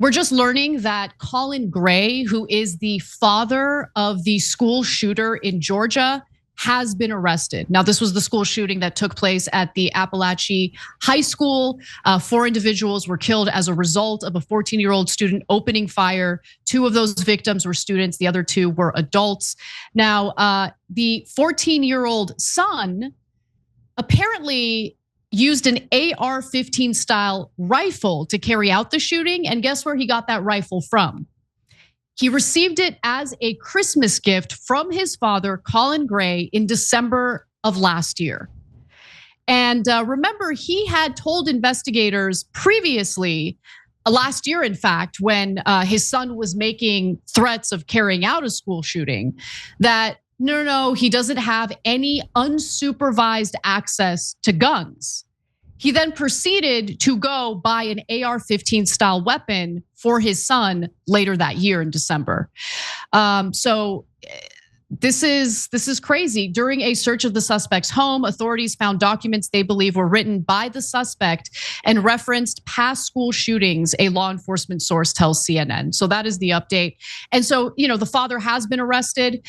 We're just learning that Colin Gray, who is the father of the school shooter in Georgia, has been arrested. Now, this was the school shooting that took place at the Apalachee High School. 4 individuals were killed as a result of a 14-year-old student opening fire. 2 of those victims were students, the other 2 were adults. Now, the 14-year-old son apparently used an AR-15 style rifle to carry out the shooting. And guess where he got that rifle from? He received it as a Christmas gift from his father, Colin Gray, in December of last year. And remember, he had told investigators previously, last year, in fact, when his son was making threats of carrying out a school shooting, that no, he doesn't have any unsupervised access to guns. He then proceeded to go buy an AR-15 style weapon for his son later that year in December. So this is crazy. During a search of the suspect's home, authorities found documents they believe were written by the suspect and referenced past school shootings, a law enforcement source tells CNN. So that is the update. And so, the father has been arrested.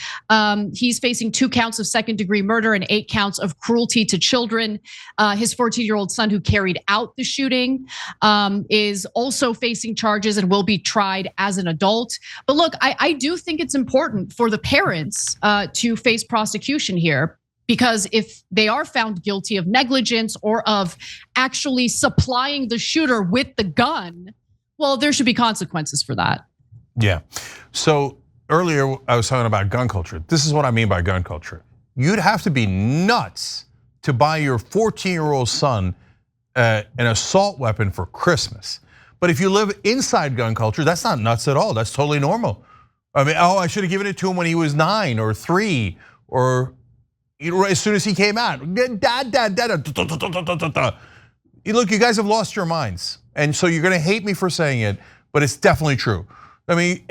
He's facing 2 counts of second-degree murder and 8 counts of cruelty to children. His 14-year-old son, who carried out the shooting, is also facing charges and will be tried as an adult. But look, I do think it's important for the parents to face prosecution here, because if they are found guilty of negligence or of actually supplying the shooter with the gun, well, there should be consequences for that. Yeah. So earlier I was talking about gun culture. This is what I mean by gun culture. You'd have to be nuts to buy your 14-year-old son an assault weapon for Christmas. But if you live inside gun culture, that's not nuts at all. That's totally normal. I mean, I should have given it to him when he was 9 or 3, or as soon as he came out. Dad. Look, you guys have lost your minds, and so you're gonna hate me for saying it, but it's definitely true. I mean,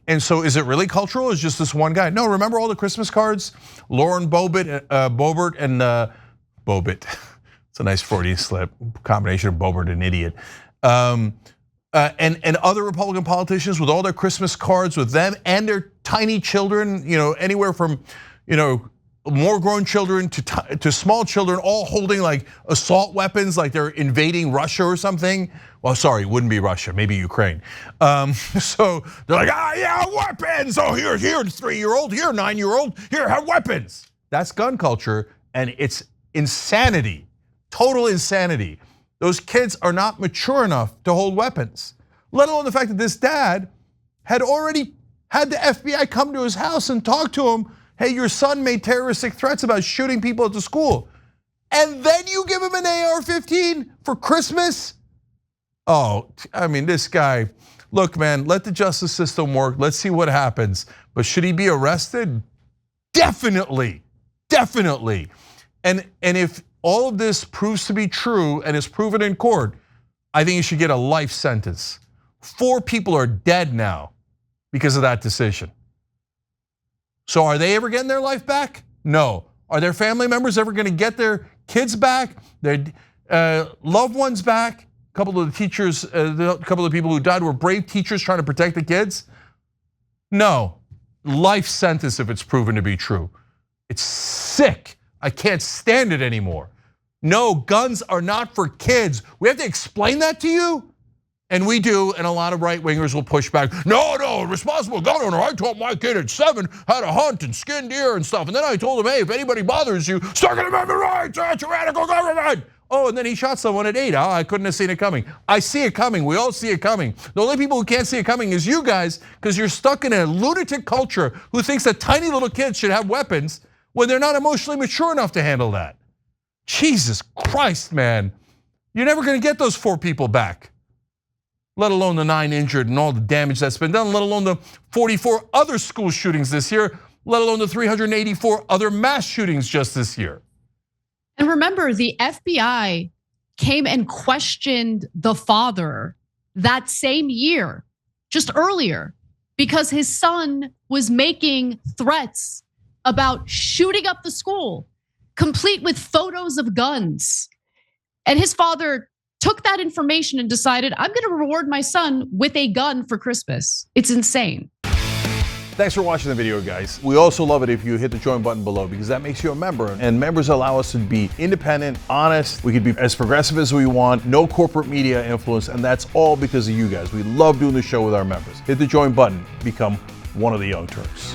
and so is it really cultural? Is just this one guy? No, remember all the Christmas cards? Lauren Boebert and Bobbitt. It's a nice Freudian slip, combination of Boebert and idiot. And other Republican politicians with all their Christmas cards with them and their tiny children, anywhere from, more grown children to small children, all holding like assault weapons, like they're invading Russia or something. Well, sorry, it wouldn't be Russia, maybe Ukraine. So they're like, yeah, weapons. Oh, here, 3-year-old, here, 9-year-old, here, have weapons. That's gun culture, and it's insanity, total insanity. Those kids are not mature enough to hold weapons, let alone the fact that this dad had already had the FBI come to his house and talk to him. Hey, your son made terroristic threats about shooting people at the school. And then you give him an AR-15 for Christmas? Oh, I mean, this guy, look, man, let the justice system work. Let's see what happens. But should he be arrested? Definitely. And if all of this proves to be true and is proven in court, I think he should get a life sentence. 4 people are dead now because of that decision. So are they ever getting their life back? No. Are their family members ever gonna get their kids back, their loved ones back? A couple of the teachers, a couple of people who died were brave teachers trying to protect the kids. No, life sentence if it's proven to be true. It's sick. I can't stand it anymore. No, guns are not for kids. We have to explain that to you? And we do, and a lot of right-wingers will push back. No, responsible gun owner, I taught my kid at 7 how to hunt and skin deer and stuff. And then I told him, hey, if anybody bothers you, Second Amendment rights, tyrannical government. Oh, and then he shot someone at 8. Oh, I couldn't have seen it coming. I see it coming, we all see it coming. The only people who can't see it coming is you guys, because you're stuck in a lunatic culture who thinks that tiny little kids should have weapons when they're not emotionally mature enough to handle that. Jesus Christ, man. You're never gonna get those 4 people back, let alone the 9 injured and all the damage that's been done, let alone the 44 other school shootings this year, let alone the 384 other mass shootings just this year. And remember, the FBI came and questioned the father that same year, just earlier, because his son was making threats about shooting up the school, complete with photos of guns. And his father took that information and decided, I'm gonna reward my son with a gun for Christmas. It's insane. Thanks for watching the video, guys. We also love it if you hit the join button below, because that makes you a member, and members allow us to be independent, honest. We can be as progressive as we want, no corporate media influence, and that's all because of you guys. We love doing the show with our members. Hit the join button, become one of the Young Turks.